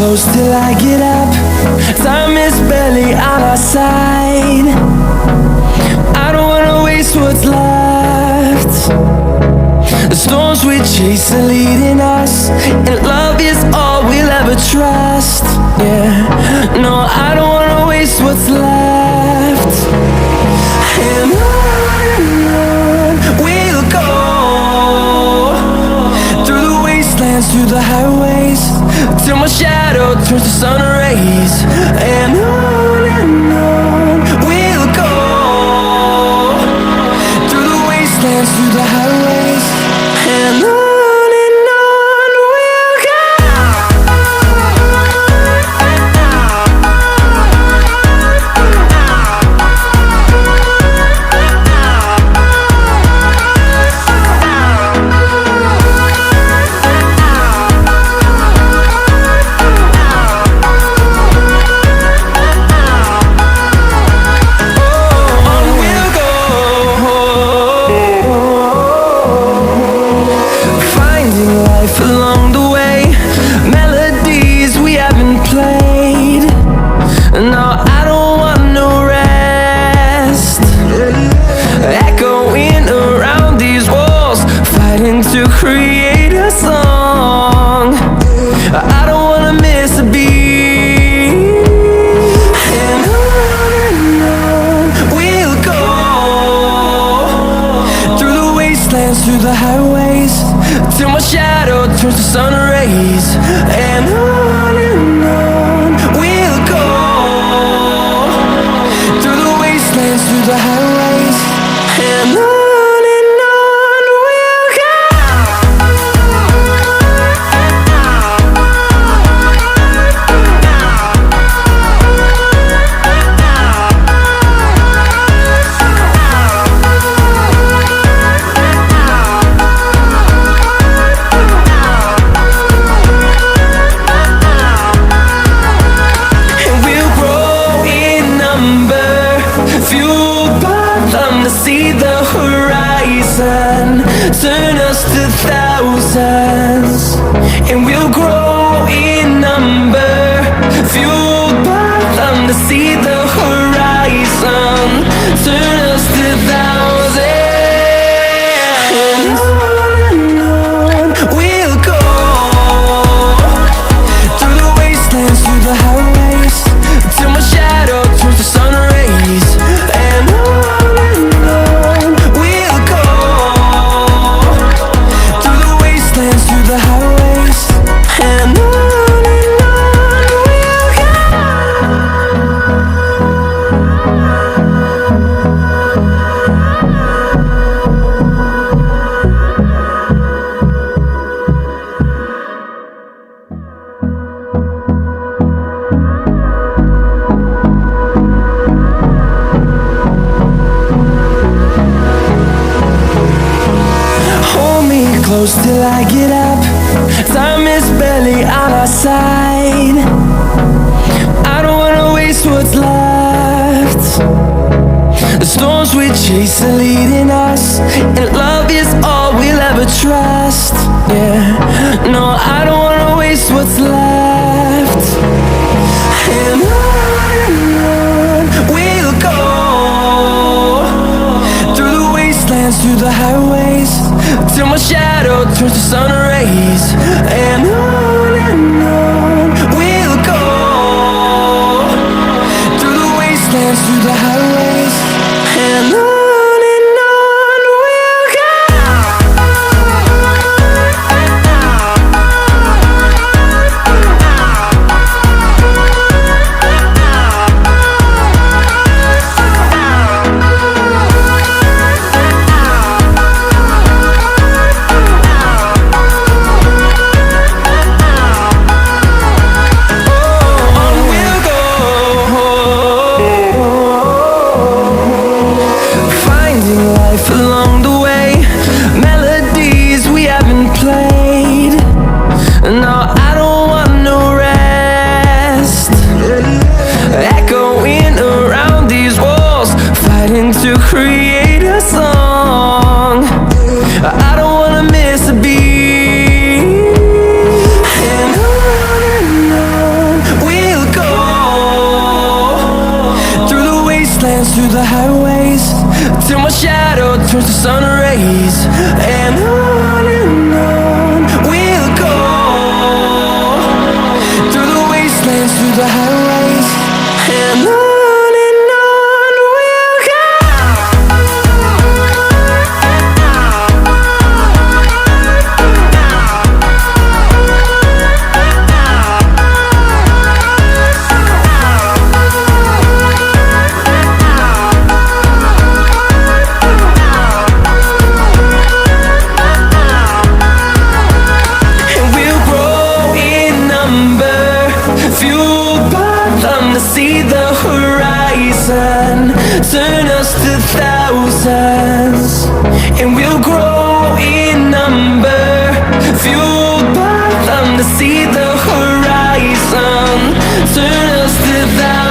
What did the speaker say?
close till I get up. Time is barely on our side. I don't wanna waste what's left. The storms we chase are leading us, and love is all we'll ever trust. Yeah, no, I don't wanna waste what's left. And on we'll go, through the wastelands, through the highways, till my shadow turns to sun rays. And on we'll go, through the wastelands, through the highways, and on. Along the way, melodies we haven't played. No, I don't want no rest. Echoing around these walls, fighting to create a song. I don't wanna miss a beat. And on we'll go, through the wastelands, through the highways, till my shadow turns to sun rays. And on we'll go, through the wastelands, through the highways, and on we'll go. See the horizon, turn us to thousands, and we'll grow in number, fueled by them to see the horizon, turn us to thousands. And on we'll go, through the wastelands, through the highways, till my shadow turns to sun rays. And the highways, and on we'll go. Hold me close till I get up. Time is barely on our side. I don't wanna waste what's left. The storms we chase are leading us, and love is all we'll ever trust. Yeah, no, I don't wanna waste what's left. And on we'll go, through the wastelands, through the highways, till my shadow turns to sun rays. And on we'll go, through the wastelands, through the highways, and on. wastelands, through the highways, till my shadow turns to sun rays. And on we'll go, through the wastelands, through the highways, and on we'll go. See the horizon, turn us to thousands, and we'll grow in number, fueled by them to see the horizon, turn us to thousands.